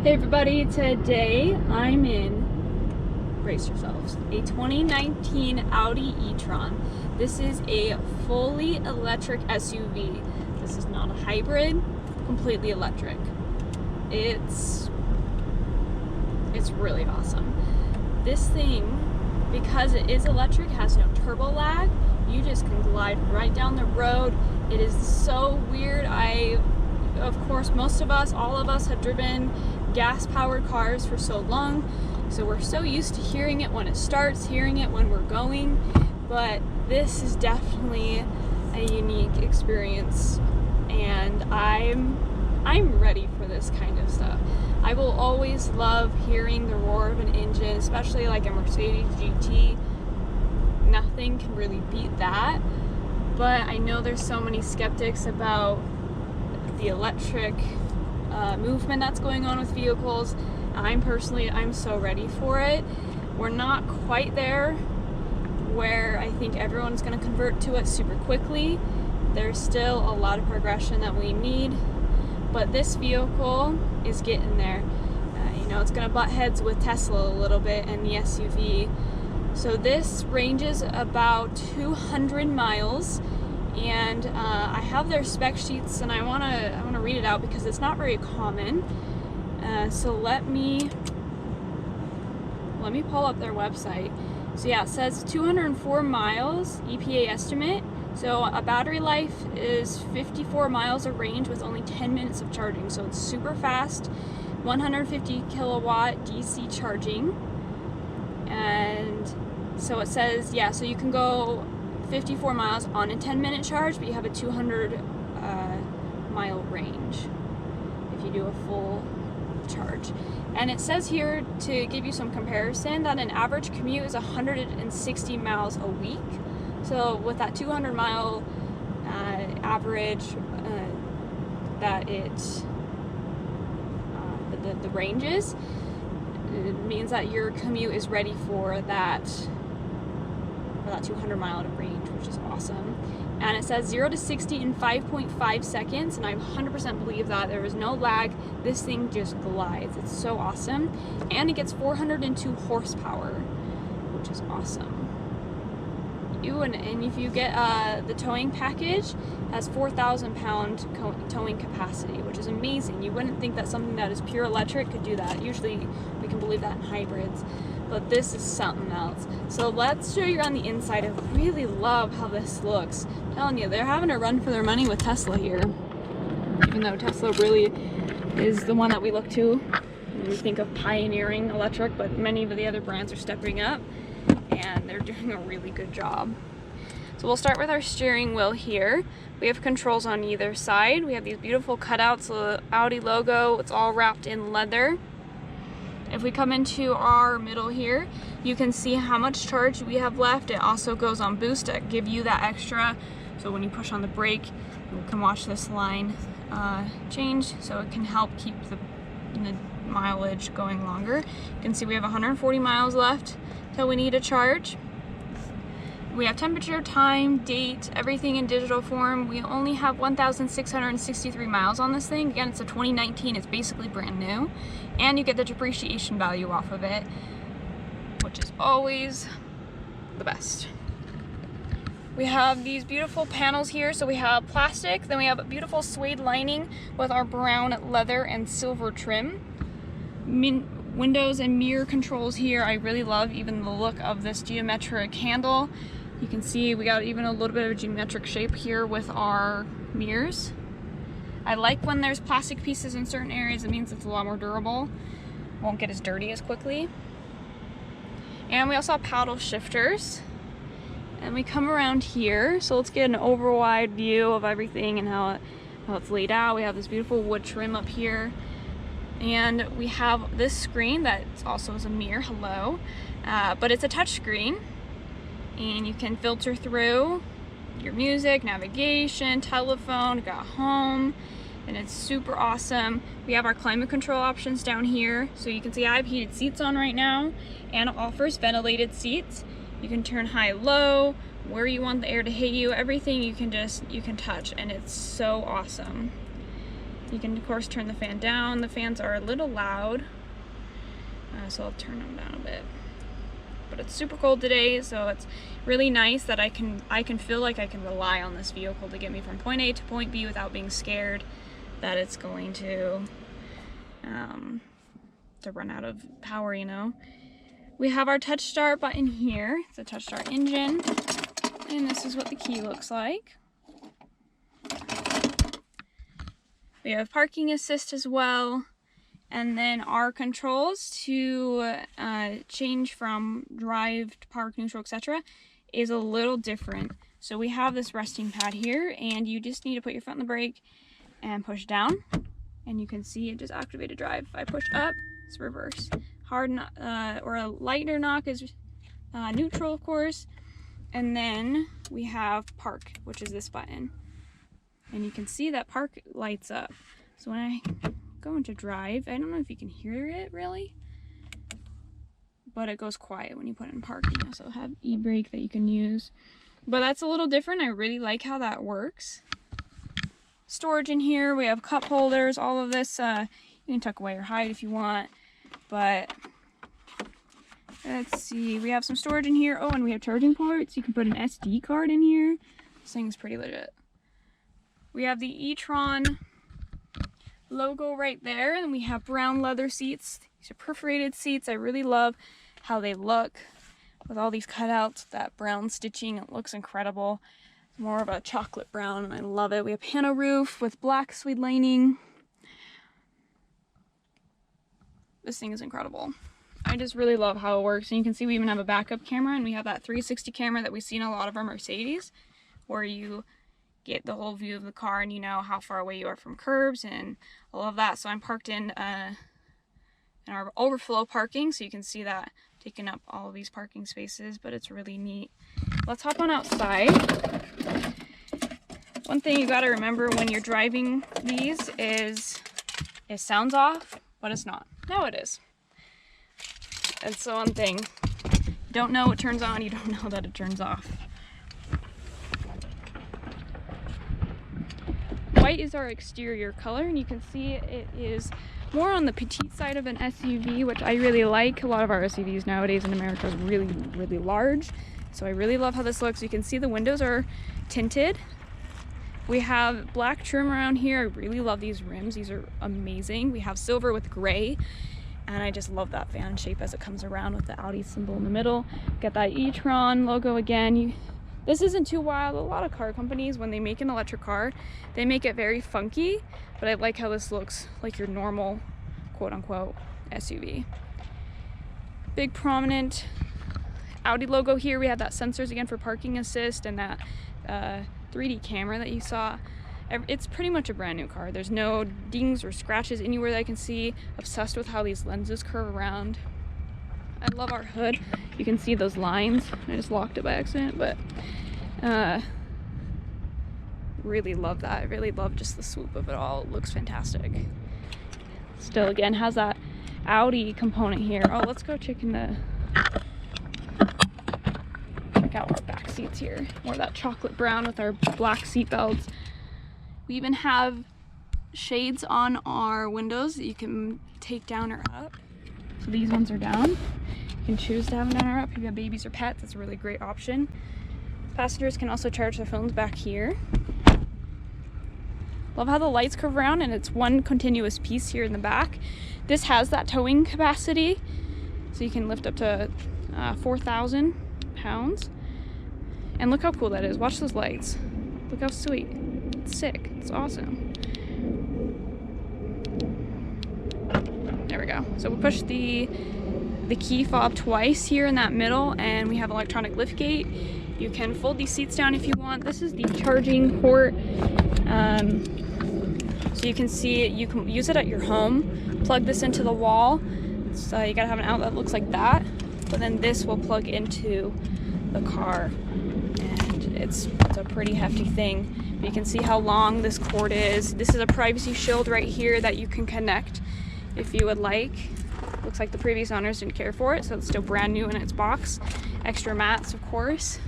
Hey everybody, today I'm in, brace yourselves, a 2019 Audi E-tron. This is a fully electric SUV. This is not a hybrid, completely electric. It's really awesome. This thing, because it is electric, has no turbo lag. You just can glide right down the road. It is so weird. Of course, most of us, all of us have driven gas-powered cars for so long, so we're so used to hearing it when it starts, hearing it when we're going, but this is definitely a unique experience, and I'm ready for this kind of stuff. I will always love hearing the roar of an engine, especially like a Mercedes GT. Nothing can really beat that, but I know there's so many skeptics about the electric movement that's going on with vehicles. I'm so ready for it. We're not quite there where I think everyone's going to convert to it super quickly. There's still a lot of progression that we need, but this vehicle is getting there. It's going to butt heads with Tesla a little bit and the SUV. So this ranges about 200 miles. And I have their spec sheets, and I wanna read it out because it's not very common. So let me pull up their website. So yeah, it says 204 miles EPA estimate. So a battery life is 54 miles of range with only 10 minutes of charging. So it's super fast. 150 kilowatt DC charging. And so it says, yeah, so you can go 54 miles on a 10-minute charge, but you have a 200 mile range if you do a full charge. And it says here, to give you some comparison, that an average commute is 160 miles a week. So with that 200 mile average, the ranges, it means that your commute is ready for that 200 mile range, which is awesome. And it says 0 to 60 in 5.5 seconds, and I 100% believe that. There is no lag. This thing just glides. It's so awesome. And it gets 402 horsepower, which is awesome. And if you get the towing package, it has 4,000 pound towing capacity, which is amazing. You wouldn't think that something that is pure electric could do that. Usually we can believe that in hybrids, but this is something else. So let's show you on the inside. I really love how this looks. I'm telling you, they're having a run for their money with Tesla here. Even though Tesla really is the one that we look to when we think of pioneering electric, but many of the other brands are stepping up and they're doing a really good job. So we'll start with our steering wheel here. We have controls on either side. We have these beautiful cutouts, the Audi logo. It's all wrapped in leather. If we come into our middle here, you can see how much charge we have left. It also goes on boost to give you that extra. So when you push on the brake, you can watch this line change, so it can help keep the mileage going longer. You can see we have 140 miles left till we need a charge. We have temperature, time, date, everything in digital form. We only have 1,663 miles on this thing. Again, it's a 2019, it's basically brand new. And you get the depreciation value off of it, which is always the best. We have these beautiful panels here. So we have plastic, then we have a beautiful suede lining with our brown leather and silver trim. Windows and mirror controls here. I really love even the look of this geometric handle. You can see we got even a little bit of a geometric shape here with our mirrors. I like when there's plastic pieces in certain areas. It means it's a lot more durable. Won't get as dirty as quickly. And we also have paddle shifters. And we come around here. So let's get an overwide view of everything and how it's laid out. We have this beautiful wood trim up here. And we have this screen that also is a mirror, hello. But it's a touch screen. And you can filter through your music, navigation, telephone, got home, and it's super awesome. We have our climate control options down here. So you can see I have heated seats on right now, and it offers ventilated seats. You can turn high, low, where you want the air to hit you, everything you can touch, and it's so awesome. You can of course turn the fan down. The fans are a little loud, so I'll turn them down a bit. But it's super cold today, so it's really nice that I can feel like I can rely on this vehicle to get me from point A to point B without being scared that it's going to run out of power, you know. We have our touch start button here. It's a touch start engine, and this is what the key looks like. We have parking assist as well. And then our controls to change from drive to park, neutral, etc. is a little different. So we have this resting pad here, and you just need to put your foot on the brake and push down. And you can see it just activated drive. If I push up, it's reverse. Hard or a lighter knock is neutral, of course. And then we have park, which is this button. And you can see that park lights up. So when I go into drive, I don't know if you can hear it really, but it goes quiet when you put it in park. You also have e-brake that you can use, but that's a little different. I really like how that works. Storage in here, we have cup holders, all of this. You can tuck away or hide if you want, but let's see, we have some storage in here. Oh, and we have charging ports. You can put an SD card in here. This thing's pretty legit. We have the E-tron logo right there, and we have brown leather seats. These are perforated seats. I really love how they look with all these cutouts, that brown stitching. It looks incredible. It's more of a chocolate brown, and I love it. We have pano roof with black suede lining. This thing is incredible. I just really love how it works. And you can see we even have a backup camera, and we have that 360 camera that we see in a lot of our Mercedes, where you get the whole view of the car and you know how far away you are from curbs and all of that. So I'm parked in our overflow parking, so you can see that taking up all of these parking spaces, but it's really neat. Let's hop on outside. One thing you got to remember when you're driving these is it sounds off, but it's not. Now it is. That's the one thing. You don't know what turns on, you don't know that it turns off. White is our exterior color, and you can see it is more on the petite side of an SUV, which I really like. A lot of our SUVs nowadays in America are really, really large, so I really love how this looks. You can see the windows are tinted. We have black trim around here. I really love these rims. These are amazing. We have silver with gray, and I just love that fan shape as it comes around with the Audi symbol in the middle. Got that e-tron logo again. This isn't too wild. A lot of car companies, when they make an electric car, they make it very funky, but I like how this looks like your normal quote-unquote SUV. Big prominent Audi logo here. We have that sensors again for parking assist and that 3D camera that you saw. It's pretty much a brand new car. There's no dings or scratches anywhere that I can see. Obsessed with how these lenses curve around. I love our hood. You can see those lines. I just locked it by accident, but really love that. I really love just the swoop of it all. It looks fantastic. Still, again, has that Audi component here. Oh, let's go check out our back seats here. More that chocolate brown with our black seat belts. We even have shades on our windows that you can take down or up. So these ones are down. You can choose to have them down or up. If you have babies or pets, that's a really great option. Passengers can also charge their phones back here. Love how the lights curve around and it's one continuous piece here in the back. This has that towing capacity, so you can lift up to 4,000 pounds. And look how cool that is. Watch those lights. Look how sweet. It's sick. It's awesome. There we go. So we push the key fob twice here in that middle, and we have electronic lift gate. You can fold these seats down if you want. This is the charging port. So you can see it, you can use it at your home. Plug this into the wall. So you gotta have an outlet that looks like that. But then this will plug into the car. And it's a pretty hefty thing. But you can see how long this cord is. This is a privacy shield right here that you can connect if you would like. Looks like the previous owners didn't care for it, so it's still brand new in its box. Extra mats, of course.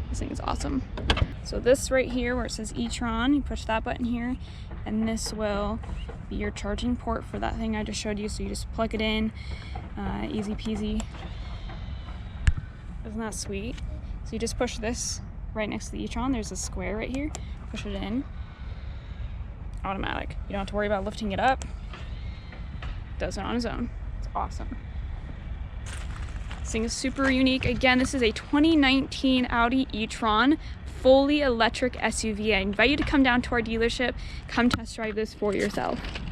This thing is awesome. So this right here where it says E-tron, you push that button here, and this will be your charging port for that thing I just showed you. So you just plug it in, easy peasy. Isn't that sweet? So you just push this right next to the E-tron. There's a square right here. Push it in. Automatic. You don't have to worry about lifting it up. Does it on its own. It's awesome. This thing is super unique. Again, this is a 2019 Audi E-tron, fully electric SUV. I invite you to come down to our dealership, come test drive this for yourself.